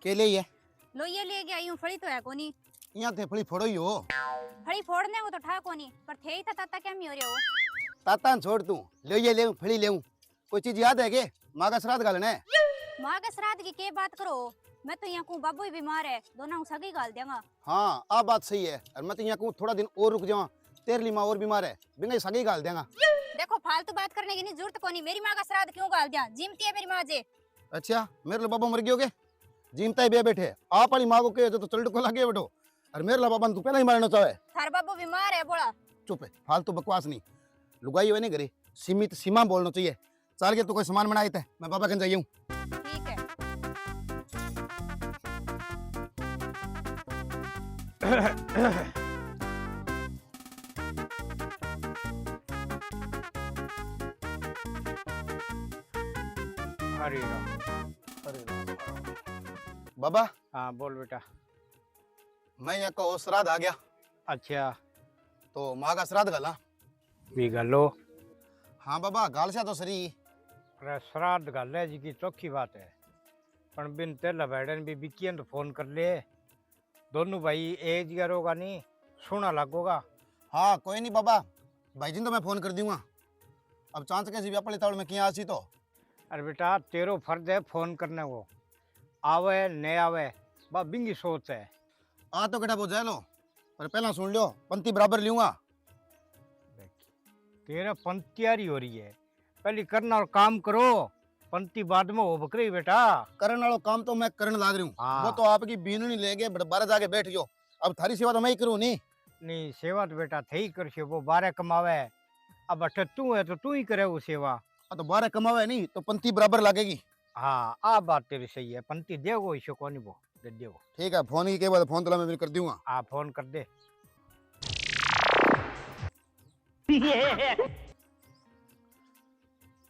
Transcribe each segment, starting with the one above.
के ले है लो ये ले गया यूं फड़ी तो है कोनी यहाँ थे फली फोड़ो ही हो फड़ी फोड़ने को तो ठा कोनी पर थे ही था ताता क्या मी हो रहे हो ताता छोड़ तू ले ये ले फली ले कोई चीज याद है के माँ का श्राद्ध गालना है माँ के श्राद्ध की के बात करो मैं तो यहाँ को बाबू ही बीमार है दोनों सगी गाल देगा हाँ आ बात सही है और मैं तो यहाँ को थोड़ा दिन और रुक जाऊँ तेरली माँ और बीमार है बिना सगी गाल देगा देखो फालतू बात करने की नहीं जरूरत कोनी मेरी माँ का श्राद्ध क्यों गाल दिया जिमती है मेरी माँ जे अच्छा मेरे लो बाबा मर गयो के जिमता ही बे बैठे आप वाली माँ को कहे तो चल को लगे बैठो और मेरे ला बाबा तू पहले ही मारना चाहे थार बाबू बीमार है बोला चुप है फालतू बकवास नहीं लुगाई हुए नहीं करे सीमित सीमा बोलना चाहिए चल के तू कोई सामान बनाए थे मैं बाबा कन जाइए ठीक है हरे राम। बाबा हाँ बोल बेटा। मैं यहाँ को श्राद्ध आ गया अच्छा तो माँ का श्राद्ध गाला भी गलो हाँ बाबा गाल से तो सरी अरे श्राद्ध गल है जी की चौखी बात है पर बिन तेला बैठन भी बिकियन तो फोन कर ले दोनों भाई एक जगह रोगा नहीं सुना लगोगा। हाँ कोई नहीं बाबा भाई जी तो मैं फोन कर दूंगा अब चांस कैसी भी अपने तावड़ में किया आसी तो अरे बेटा तेरो फर्ज है फोन करने को आवे न आवे बा बिंगी सोच है। आ तो कटा जाए लो पर पहला सुन लो पंक्ति बराबर लूंगा तेरा पंक्तियारी हो रही है पहले करना और काम करो पंक्ति बाद में हो बकरी बेटा। करने वाला काम तो मैं करने लाग रही हूँ हाँ। वो तो आपकी बीनू ले गए बारह जाके बैठ गयो अब थारी सेवा तो मैं ही करूँ नहीं नहीं सेवा तो बेटा थे ही कर वो बारह कमावे अब अठे तू है तो तू ही करे वो सेवा। तो बारह कमावे नहीं तो पंक्ति बराबर लगेगी। हाँ आ बात तेरी सही है पंक्ति देगो इसे कौन वो दे देगो। ठीक है फोन की के बाद फोन तो मैं कर दूंगा। हाँ फोन कर दे।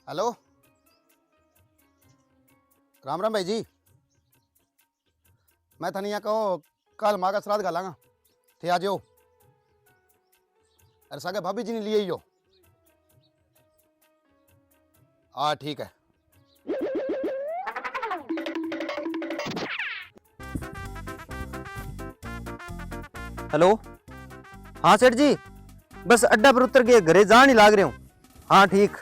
हेलो राम राम भाई जी मैं थानी यहाँ कहो कल माँ का श्राद्ध गालांगा थे आ जाओ अरे सागे भाभी जी ने लिए हो हाँ ठीक है हेलो हाँ सेठ जी बस अड्डा पर उतर के घरे जान ही लाग रहे हूँ। हाँ ठीक।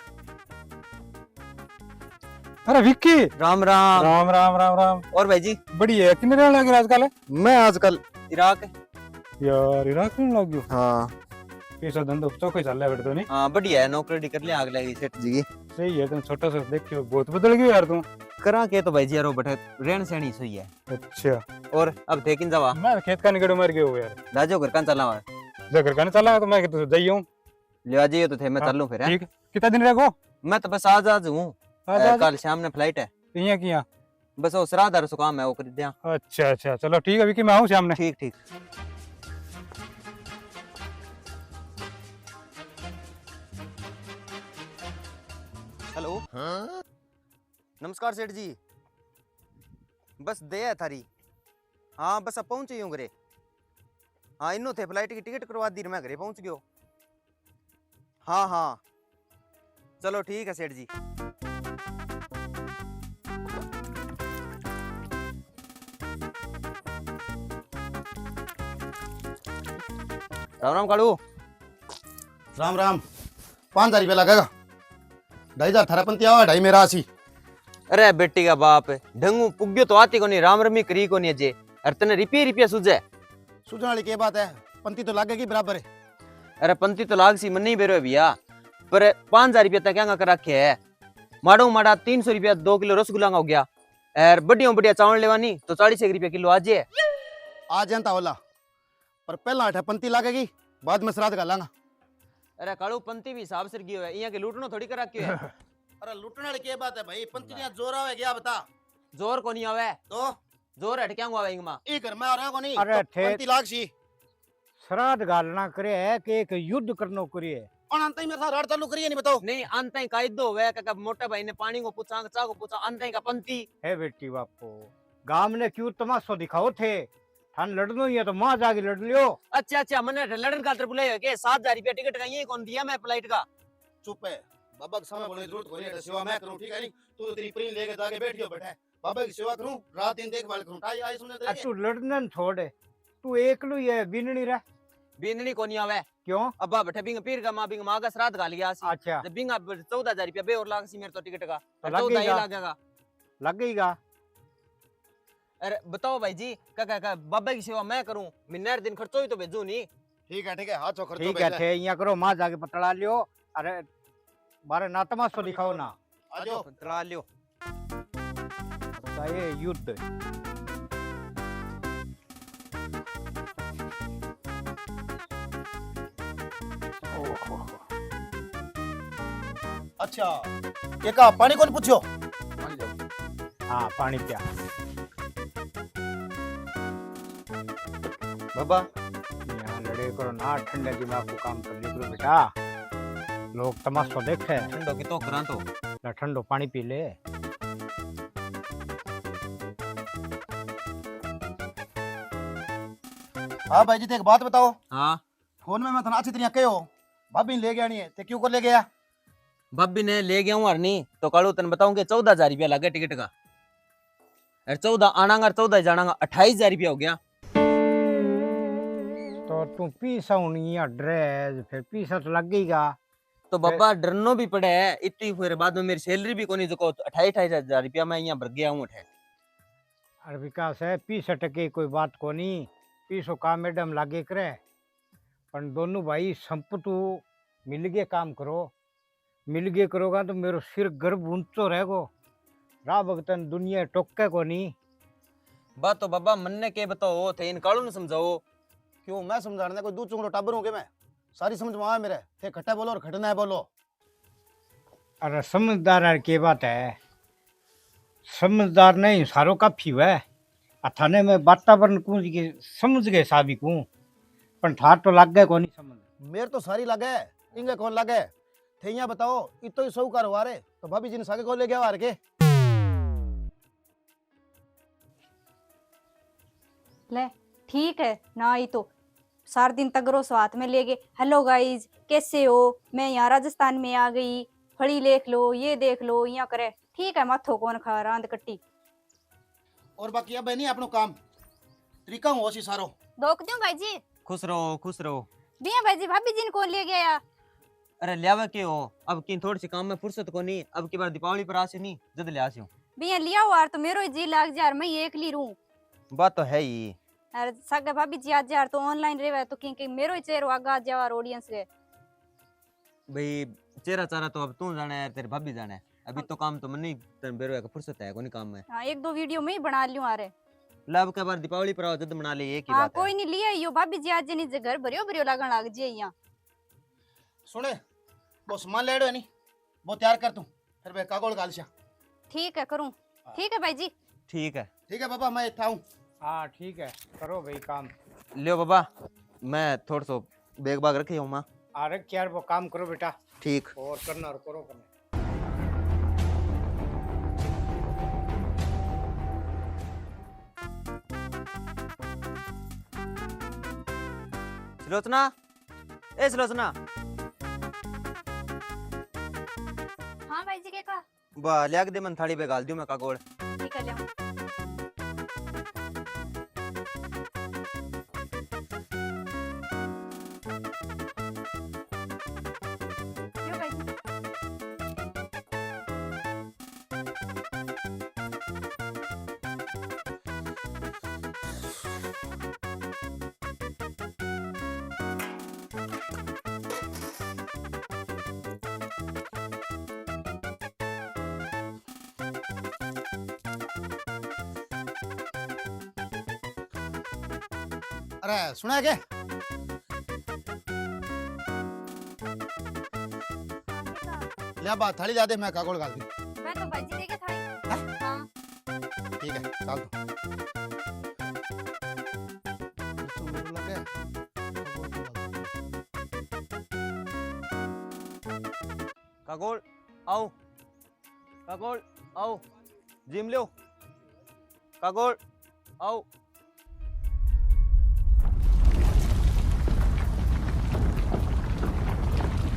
अरे विक्की राम राम राम राम राम राम। और भाई जी बढ़िया है कितने रहने लगे आजकल? मैं आजकल इराक यार इराक में लग गयो। हाँ कैसा धंधो चौको चल रहा है तो नहीं? हाँ बढ़िया है नौकरी कर लिया आग लगी सेठ जी की। सही है तुम छोटा सा देखियो बहुत बदल गयो यार तुम। करा के तो भाई जी यार बैठे रहन सहनी सही है। अच्छा और अब थे किन जावा मैं खेत का निकड़ो मर गयो यार। राजो घर कान चला हुआ जगर का चला तो मैं तो जाइयो ले आ जाइए तो थे मैं हाँ, चलूं फिर है? ठीक कितना दिन रहो? मैं तो बस आज हूँ कल शाम ने फ्लाइट है यहाँ किया बस वो श्राद्ध सो काम है वो कर दिया। अच्छा अच्छा चलो ठीक है विक्की मैं आऊँ शाम ने। ठीक ठीक। हेलो नमस्कार सेठ जी बस दया है थारी। हाँ बस अब पहुंच हूँ घरे। हाँ इन्हों थे फ्लाइट की टिकट करवा दी मैं घरे पहुंच गयो। हाँ हाँ चलो ठीक है सेठ जी। राम राम कालू। राम राम 5,000 रुपया लगेगा 2,500 थारा पंती आवा 2,500 मेरा आसी। अरे बेटी का बाप ढंगू पुग्यो तो आती कोनी राम रमी करी कोनी अजे अरे तने रिपिया सुझे सूझने वाली के बात है पंती तो लगेगी बराबर है। अरे पंती तो लाग सी मन नहीं बेरो भैया पर 5,000 रुपया तक क्या कर रखे है माड़ो माड़ा 300 रुपया 2 किलो रसगुल्ला हो गया और बढ़िया बढ़िया चावल लेवानी तो 40 रुपया किलो आज है। आ जानता होला पर पहला अठा पंती लगेगी बाद में श्राद्ध गालांगा। अरे कालू पंती भी हिसाब से गियो है यहाँ के लूटनो थोड़ी कर रखियो है। अरे लूटने वाली के बात है भाई पंती ने जोर आवे क्या बता जोर को नहीं आवे तो जोर हट क्या हुआ इंगमा ई घर में आ रहा को नहीं अरे तो थे- पंती लाग सी श्राद्ध गालना करे है कि एक युद्ध करनो करे है। और अंत ही मेरे साथ राड चालू करिए नहीं बताओ नहीं अंत ही कायदो हुआ का मोटा भाई ने पानी को पूछा चा को पूछा अंत ही का पंती है बेटी बापू गांव ने क्यों तमाशो दिखाओ थे थान लड़नो ही है तो मां जाके लड़ लियो। अच्छा अच्छा मैंने लड़न खातर बुलाया के 7,000 रुपया टिकट का ये कौन दिया मैं फ्लाइट का। चुप है बाबा के सामने बोलने की जरूरत कोई नहीं सेवा मैं करूं ठीक है नहीं तू तेरी प्रीन लेके जाके बैठियो बैठे बाबा की सेवा करूं, रात दिन देखभाल करूं, आई समझ आ तू लड़न छोड़, तू एकलू ही है, बिननी रह। बीननी कोनी आवे क्यों? अब्बा बैठे बिंग पीर का मां बिंग मां का श्राद्ध खा लिया सी। अच्छा जब बिंग 14,000 रुपया बे और लाग सी मेरे तो टिकट का, तो 14 ही लगेगा। लगेगा। लगेगा। अरे बताओ भाई जी, का बाबा की सेवा मैं करूं, मिन्नर दिन खर्चो ही तो भेजू नहीं। ठीक है हाथ चो खर्चो ठीक है थे यहाँ करो, माँ जाके पतला लियो। अरे बारे ना तमाशो दिखाओ ना। आ जाओ तड़ा लियो। ये युद्ध अच्छा ये का पानी कौन पूछो? हाँ पानी पिया। बाबा यहाँ लड़े करो ना, ठंडे दिमाग को काम कर लियो बेटा, लोग तमाशो देखे। ठंडो की तो करा तो ना ठंडो पानी पी ले। हाँ भाई जी तो एक बात बताओ, हाँ फोन में मैं तना अच्छी तरह कहो भाभी ने ले गया नहीं है, ते क्यों कर ले गया? भाभी ने ले गया हूँ नहीं तो कालू तन बताऊंगे 14,000 रुपया लगे टिकट का, और 14 आना 14 जाना 28,000 रुपया हो गया। तो तू पीसा यहाँ ड्रेस, फिर पीसा तो लगेगा। तो बाबा डरनो भी पड़े है, इतनी फिर बाद में मेरी सैलरी भी कोनी जो 28,000 रुपया मैं यहाँ भर गया हूँ। अरे विकास है, 65 कोई बात को नहीं, पीसो काम मैडम लागे करे, पर दोनों भाई संपतु मिल के काम करो। मिल के करोगा तो मेरो सिर गर्भ ऊंचो रहेगो, रा भगतन दुनिया टोके को नहीं। बात तो बाबा मन ने के बताओ थे, इन कालू ने समझाओ। क्यों मैं समझाने कोई दूध चुंगड़ो टाबर हूँ के मैं? सारी समझ में आया मेरे, थे खट्टा बोलो और खटना है बोलो। अरे समझदार है के बात है, समझदार नहीं सारो काफी है। थाने में वातावरण कूंज के समझ गए साबिक हूँ, पर ठार तो लग गए को नहीं समझ। मेरे तो सारी लगे, इंगे कौन लगे? थे यहाँ बताओ, इतो ही सौकार हुआ रे, तो भाभी जी ने सागे को ले गया वार के। ले ठीक है ना, ही तो सार दिन तगरो साथ में ले गए। हेलो गाइज कैसे हो, मैं यहाँ राजस्थान में आ गई, फड़ी देख लो, ये देख लो, यहाँ करे। ठीक है माथो कौन खा रांद कट्टी। और बाकी अब है नहीं अपनो काम तरीका हो सी सारो। दोक दूं भाई जी? खुश रहो खुश रहो। बिया भाई जी, भाभी जी ने कौन ले गया? अरे लियावा के हो, अब की थोड़ी सी काम में फुर्सत को नहीं, अब की बार दीपावली पर आसे नहीं जद ले आसी हूं। बिया लिया हुआ तो मेरो ही जी लाग जार, मैं एकली रहूं। बात तो है ही। अरे सगे भाभी जी आज यार तो ऑनलाइन रेवे तो कि मेरो ही चेहरो आगा जावार ऑडियंस रे। भाई चेहरा चारा तो अब तू जाने है, तेरे भाभी जाने है। अभी तो काम तो मन नहीं, तेरे बेरो का फुर्सत है कोनी काम में। हां एक दो वीडियो में ही बना लियो। अरे लब के बार दीपावली पर आओ जद बना ले, ये की हां बात है। कोई नहीं लिया यो भाभी जी आज नहीं घर भरियो भरियो लागण लाग जे यहाँ। सुने वो सामान लेड़ो है नहीं, वो तैयार कर तू, फिर मैं कागोल गालशा। ठीक है करूं। ठीक है भाई जी। ठीक है ठीक है बाबा मैं इतना हूँ। हाँ ठीक है, करो भाई काम। लियो बाबा, मैं थोड़ा सो बैग बाग रखी हूँ माँ। अरे यार वो काम करो बेटा, ठीक। और करना और करो करना। सुलोचना, ए सुलोचना। हाँ भाई जी के का? बा लिया के दे, मन थाली पे गाल दियो मैं कागोल। ठीक है ले यो भाई जी। अरे सुना है क्या? ले बात थाली ला दे, मैं कागोल गाल दी। मैं तो भाई जी लेके थाली। हाँ ठीक है चल तो मेरे लगे कागोल आओ, कागोल आओ, जिम लो, कागोल आओ।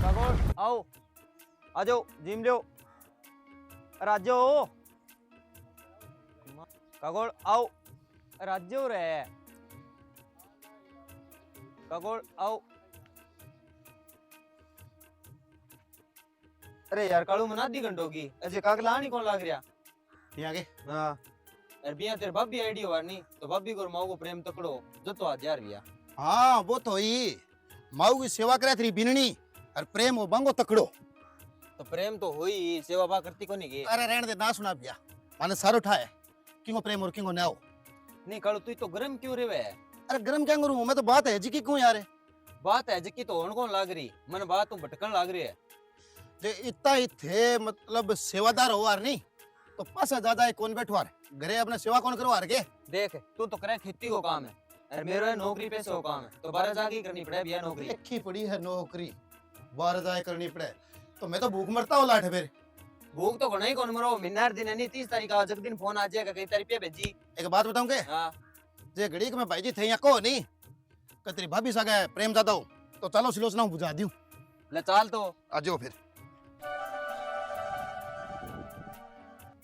कागोल आओ, आ जाओ जिम लो, अरे आ जाओ। कागोड़ आओ राज्य हो रहा है कागोड़ आओ अरे यार कालू मना आधी घंटों की अजय कागला नहीं कौन लाग रहा यहाँ के हाँ यार बिया तेरे भाभी आईडिया वारनी तो भाभी को और माऊ को प्रेम तकड़ो जो तो आज यार बिया हाँ वो तो ही माऊ की सेवा करे थी बिननी और प्रेम वो बंगो तकड़ो। तो प्रेम तो हुई सेवा बा करती को नहीं की अरे रहने दे ना सुना भैया माने सारो उठाए किंगो प्रेम और किंगो न्याओ। नहीं कालू तू तो गरम क्यों रे अरे गरम क्या करूं मैं तो बात है जी की क्यों यार बात है जिक्की तो होन कौन लाग रही मन बात तू भटकन लाग रही है जे इतना ही थे मतलब सेवादार हो यार नहीं तो पैसा ज्यादा है कौन बैठो यार घरे अपने सेवा कौन करो यार के देख तू तो करे खेती को काम है और मेरा नौकरी पे सो काम है तो बारह जाके करनी पड़े भैया नौकरी लिखी पड़ी है नौकरी 12 जाए करनी पड़े तो मैं तो भूख मरता हूँ लाठ फिर। भूख तो नहीं कौन मरो मिनार दिन नहीं 30 तारीख का जग दिन फोन आ जाएगा कई तारीख पे भेजी एक बात बताऊं के हाँ जे घड़ी के मैं भाई जी थे यहाँ को नहीं कि तेरी भाभी सा गए प्रेम ज्यादा हो तो चलो सिलोचना बुझा दियो ले चाल तो आ जाओ फिर।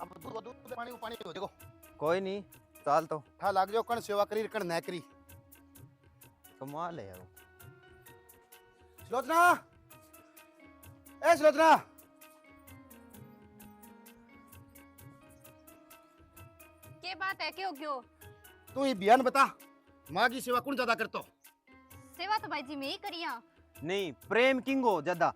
अब दूध पानी हो देखो कोई नहीं चाल तो ठा लाग जाओ कण सेवा करी कण न करी कमाल है यार सिलोचना ए सिलोचना के बात है क्यों क्यों तू ही बयान बता माँ की सेवा कौन ज्यादा करतो। सेवा तो भाई जी मैं ही करिया नहीं प्रेम किंगो ज्यादा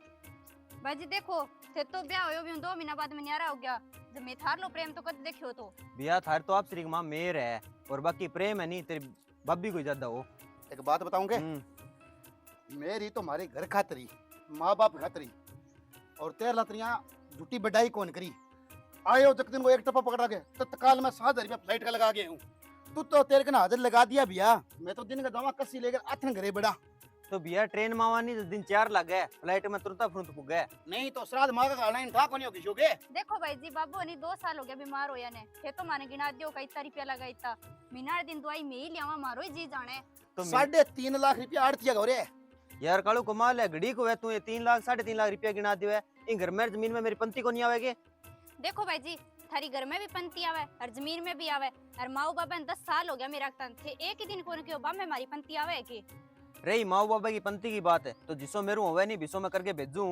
भाई जी देखो थे तो ब्याह होयो भी 2 महीना बाद में न्यारा हो गया जब मैं थार लो प्रेम तो कद देखियो तो भैया थार तो आप श्री माँ मेर है और बाकी प्रेम है नहीं तेरी भाभी को ज्यादा हो एक बात बताऊंगे मेरी तो हमारे घर खातरी माँ बाप खातरी और तेर लतरियां झूठी बढ़ाई कौन करी आयो जक दिन को एक टप्पा पकड़ा के तत्काल में 7,000 रुपया फ्लाइट का लगा गया हूँ तू तो तेरे के ना हाजिर लगा दिया भैया मैं तो दिन का दवा कस्सी लेकर आथन घरे बड़ा तो भैया ट्रेन मावानी दिन 4 लग गए फ्लाइट में तुरंत फुरंत पुग गए नहीं तो श्राद्ध माँ का खाना इन था कोनी होगी जोगे। देखो भाई जी बाबू नहीं 2 साल हो गया बीमार होया ने थे तो माने गिना दियो का इतना रुपया लगा इतना मीनार दिन दवाई में ही लियावा मारो ही जी जाने तो 3.5 लाख रुपया आड़तिया गौरे यार कालू कमाल है घड़ी को है तू ये 3 लाख 3.5 लाख रुपया गिना दियो है इन घर में जमीन में मेरी पंती को नहीं आवेगी। देखो भाई जी थारी घर में भी पंती आवे और जमीन में भी आवे और माऊ बाबा 10 साल हो गया मेरा तन थे एक ही दिन कोन के बा में हमारी पंती आवे की रही माऊ बाबा की पंती की बात है तो जिसो मेरू होवे नहीं बिसो मैं करके भेजू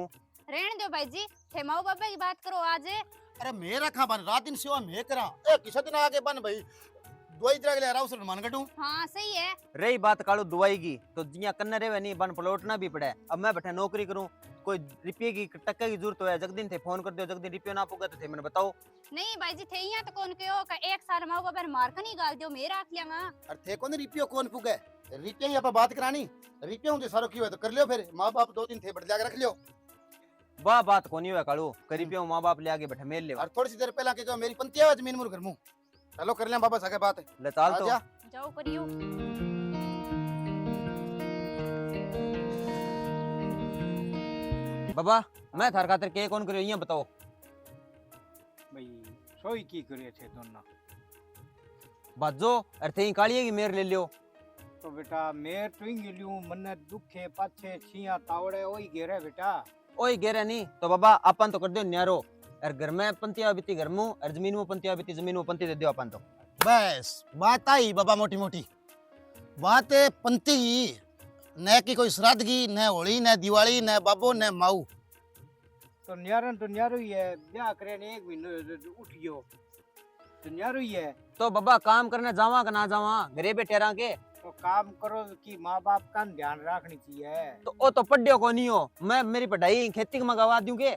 रहने दो भाई जी थे माऊ बाबा की बात करो आज अरे मेरा खा बन रात दिन सेवा मैं करा ए किसा दिन आगे बन भाई दवाई तरह के ले रहा हूं मान कटू। हाँ सही है रही बात कालू दुआई की तो जिया कन्ने रेवे नहीं बन पलटना भी पड़े अब मैं बैठे नौकरी करूं कोई रुपये की टक्के की जरूरत है जगदिन थे फोन कर दियो जगदिन रुपया ना पुगा तो थे मैंने बताओ नहीं भाई जी थे यहाँ तो कौन के हो का 1 साल माऊ बाबा मार कर नहीं गाल दियो मेरा आख लिया अरे थे कौन रिपियो कौन पुगे रिपिया ही आप बात करानी रिपिया हूं सारो क्यों है तो कर लियो फिर माँ बाप 2 दिन थे बढ़ जाकर रख लियो वाह बात कोनी हुआ कालू करीबियों माँ बाप ले आगे बैठे मेल ले और थोड़ी सी देर पहला के जो मेरी पंती है जमीन मुर घर मुंह चलो कर लिया बाबा सके बात ले चाल तो आजा। जाओ करियो बाबा मैं थार खातिर के कौन करियो ये बताओ भाई सोई की करे थे दोनों बाजो अरे थे कालिए की मेर ले लियो तो बेटा मैं तो ही गिलियो मन दुखे पाछे छिया तावड़े ओई घेरे बेटा ओए गेरे नहीं तो बाबा अपन तो कर दियो न्यारो और घर में पंतिया बीती घर में और जमीन में पंतिया बीती जमीन में पंती दे दियो अपन तो बस बात आई बाबा मोटी मोटी बात है पंती न की कोई श्राद्ध की न होली न दिवाली न बाबो न माऊ तो न्यारो ही है ब्याह करे ने 1 महीने उठ गयो तो न्यारो ही है तो बाबा काम करने जावा का ना जावा घरे बैठे रह के तो काम करो कि माँ बाप का ध्यान रखनी चाहिए तो ओ तो पढ़ियो को नहीं हो मैं मेरी पढ़ाई खेती में गवा दूं के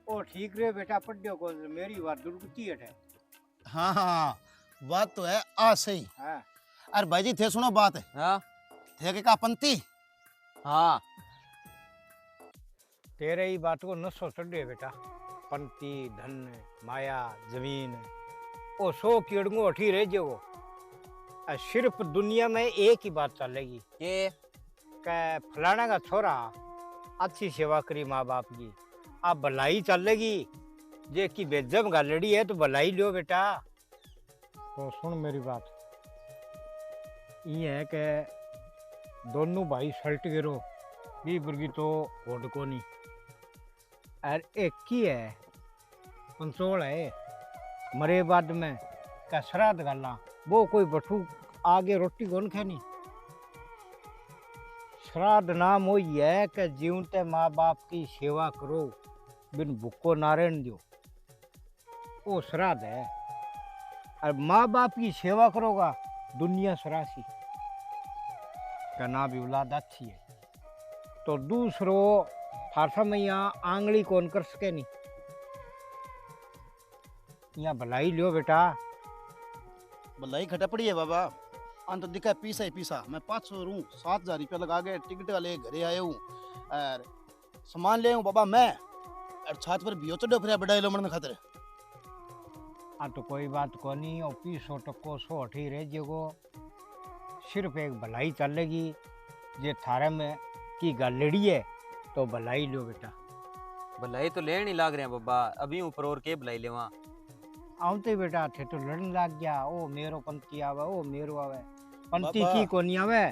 ओ ठीक रे बेटा पढ़ियो को मेरी बात दुर्गति है हाँ हाँ बात तो है आ सही हां अरे भाई जी थे सुनो बात हां थे के का पंती हां तेरे ही बात को नसो चढ़े बेटा पंती धन माया जमीन ओ 100 कीड़ंगो अठी रह जो सिर्फ दुनिया में एक ही बात चलेगी के फलाना का छोरा अच्छी सेवा करी माँ बाप की आप भलाई चलेगी जे की बेजम गालड़ी है तो भलाई लियो बेटा तो सुन मेरी बात ये है कि दोनों भाई सल्ट गिरो बी बुर्गी तो होड को नहीं और एक ही है पंसोल है मरे बाद में का श्राद्ध गाला वो कोई बठू आगे रोटी कौन खानी। श्राद्ध नाम वो है कि जीवते माँ बाप की सेवा करो, बिन भूखो नारायण दो, वो श्राद्ध है। और माँ बाप की सेवा करोगा दुनिया सरासी का ना भी औलाद अच्छी है। तो दूसरो फारसा में यहाँ आंगली कौन कर सके नहीं, यहाँ भलाई लियो बेटा। भलाई खटा पड़ी है बाबा, अंत दिखा पीसा ही पीसा। मैं 500 रू 7,000 रुपया लगा के टिकट वाले घरे आए हूँ और सामान ले आऊँ बाबा मैं, और छात पर बियो चढ़ो फिर बड़ाई लो मन खातिर। आ तो कोई बात को नहीं, और 200 टको 100 अठी रह जेगो, सिर्फ एक भलाई चलेगी। जे थारे में की गलड़ी है तो भलाई लो बेटा। भलाई तो लेन ही लाग रहे हैं बाबा, अभी ऊपर और के भलाई लेवा। आवते बेटा थे तो लड़न लग गया, ओ मेरो पंथी आवे, ओ मेरो आवे, पंथी बाबा। की कोनी आवे।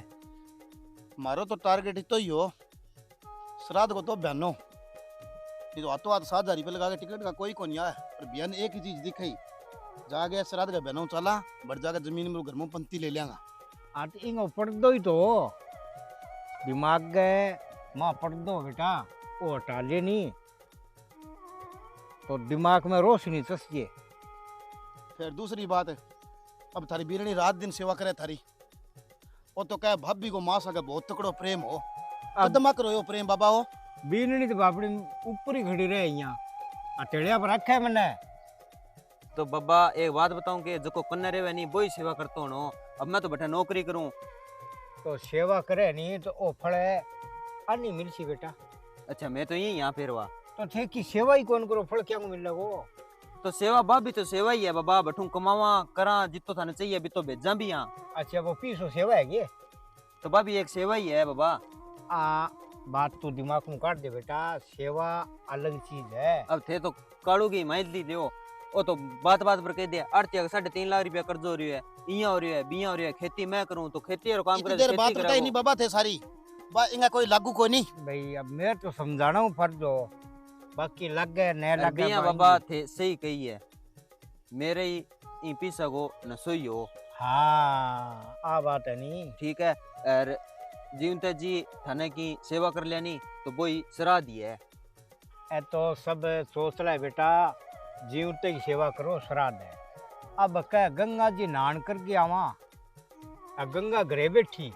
मारो तो टारगेट ही तो ही हो, श्राद्ध को तो बयानो। ये तो हाथों हाथ 7,000 रुपया लगा के टिकट का कोई को नहीं आया, पर बयान एक ही चीज दिखाई, जाके श्राद्ध का बयानो चला बढ़ जाकर जमीन में घर में पंती ले लेंगा। आ तो इंगो पढ़ दो ही तो दिमाग गए माँ पढ़ दो बेटा, वो हटा ले नहीं तो दिमाग में रोशनी चसिए। फिर दूसरी बात है, अब थारी बीरणी रात दिन सेवा करे थारी, वो तो कहे भाभी को मां सके बहुत तकड़ो प्रेम हो, कदमा करो यो प्रेम बाबा हो। बीननी तो बापड़ी ऊपर ही खड़ी रहे यहाँ, अटेड़िया पर रखा है मैंने। तो बाबा एक बात बताऊं कि जो कन्या रेवे नहीं वही सेवा करता हूँ। अब मैं तो बैठा नौकरी करूं। तो सेवा करे नहीं तो ओ फल है अन्नी मिलसी बेटा। अच्छा मैं तो यही यहाँ पे रहा। तो थे कि सेवा ही कौन करो फल क्या को मिल लगो। तो सेवा भाभी तो सेवा ही है बाबा, बठू कमावा करा जितो थाने चाहिए भी तो भेजा भी यहाँ। अच्छा वो 200 सेवा है ये, तो भाभी एक सेवा ही है बाबा। आ बात तो दिमाग में काट दे बेटा, सेवा अलग चीज है। अब थे तो काड़ू की माइजली दियो, वो तो बात बात पर कह दिया आरती 3.5 लाख रुपया कर्ज हो रही है, इया हो रही है, बिया हो रही है, खेती मैं करूं तो खेती और काम इतनी करे देर खेती बात करे बताई वो। नहीं बाबा थे सारी बा, इनका कोई लागू कोई नहीं। भाई अब मैं तो समझाना हूँ फर्ज हो, बाकी लग गए न लग गए बिया बाबा थे सही कही है, मेरे ही ई पीसा को न सोई हो। हाँ आ बात है नहीं। ठीक है, और जीवते जी थाने की सेवा कर लेनी तो वही श्राद्ध ही है। ए तो सब सोच रहा है बेटा, जीवते की सेवा करो श्राद्ध है। अब कह गंगा जी नहान करके आवा, गंगा घरे बैठी,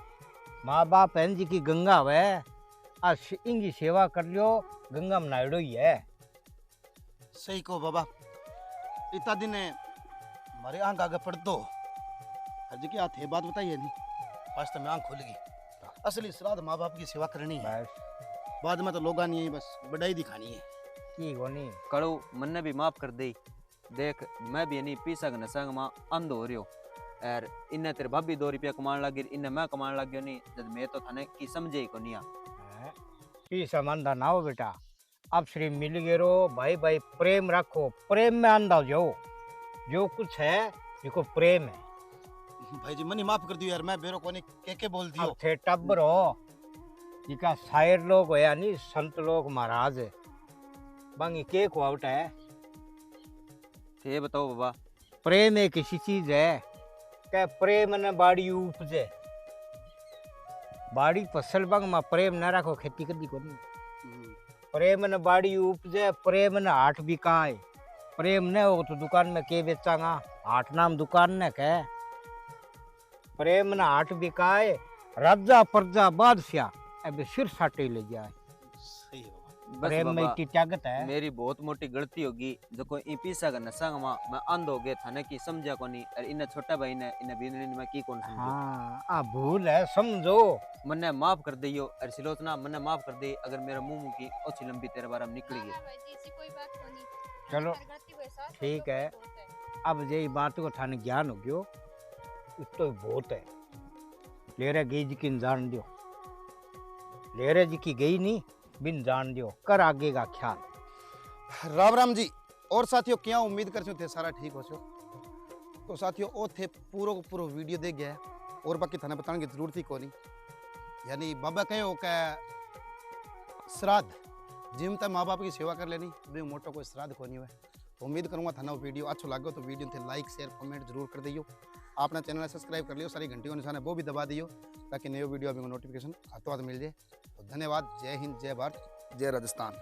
माँ बाप बहन जी की गंगा वे, इनकी सेवा कर लियो, गंगा में नायडो ही है। सही को बाबा, इतना दिन हमारे आंख आगे पड़ दो हर जी की हाथ है बात बताइए नहीं, वास्तव में आंख खुल गई। असली श्राद्ध माँ बाप की सेवा करनी है, बस बाद में तो लोग नहीं है, बस बड़ाई दिखानी है। ठीक हो नहीं। कड़ू मन ने भी माफ कर दी। देख मैं भी नहीं पीसा के नशा में अंध हो रही हो, और इन्हें तेरे भाभी 2 रुपया कमान लगी, इन्हें मैं कमान लग गया नहीं, जब मैं तो थाने की समझे ही को नहीं। पी समझदा ना हो बेटा, अब श्री मिल गए रो, भाई भाई प्रेम रखो, प्रेम में अंधा जाओ, जो कुछ है देखो प्रेम है। भाई जी मनी माफ कर दियो यार, मैं बेरो कोने के बोल दियो। अब थे टब्बर हो, जिका शायर लोग होया नहीं, संत लोग महाराज बांगी के को आउट है। थे बताओ बाबा। प्रेम एक ऐसी चीज है कि प्रेम न बाड़ी उपजे, बाड़ी फसल बंग में प्रेम न रखो खेती कदी को नहीं। प्रेम न बाड़ी उपजे, प्रेम न हाट बिकाए, प्रेम न हो तो दुकान में के बेचांगा, हाट नाम दुकान न कह। प्रेम न हाट बिकाए, राजा प्रजा बादशाह अब सिर साटे ले जाए। सही है बाबा। बस प्रेम में बाबा इतनी ताकत है। मेरी बहुत मोटी गलती होगी, जो कोई ई पीसा का नशा में मैं अंध हो गया थाने की समझा को नहीं, और इन्हें छोटा भाई ने इन्हें बीननी में की कौन समझो। हाँ आ भूल है समझो। मन्ने माफ कर दियो, और सिलोचना मन्ने माफ कर दी, अगर मेरे मुंह की ओछी लंबी तेरे बारे में निकल गई। चलो ठीक है, अब यही बात को थाने ज्ञान हो गयो, इतो बहुत है। लेरे गई जी की जान दियो, लेरे जी की गई नहीं बिन जान दियो, कर आगे का ख्याल। राम राम जी और साथियों, क्या उम्मीद कर थे सारा ठीक हो सो। तो साथियों ओ थे पूरा को पूरा वीडियो देख गया है, और बाकी थाने बताने की जरूरत ही को नहीं। यानी बाबा कहे हो क्या श्राद्ध जिम तक माँ बाप की सेवा कर लेनी, बे मोटो कोई श्राद्ध को नहीं हुआ। तो उम्मीद करूँगा थाना वीडियो अच्छा लगे तो वीडियो थे लाइक शेयर कमेंट जरूर कर दियो। आपने चैनल सब्सक्राइब कर लियो, सारी घंटी को निशान है वो भी दबा दियो ताकि नयो वीडियो अभी नोटिफिकेशन हाथों हाथ मिल जाए। तो धन्यवाद। जय हिंद, जय भारत, जय राजस्थान।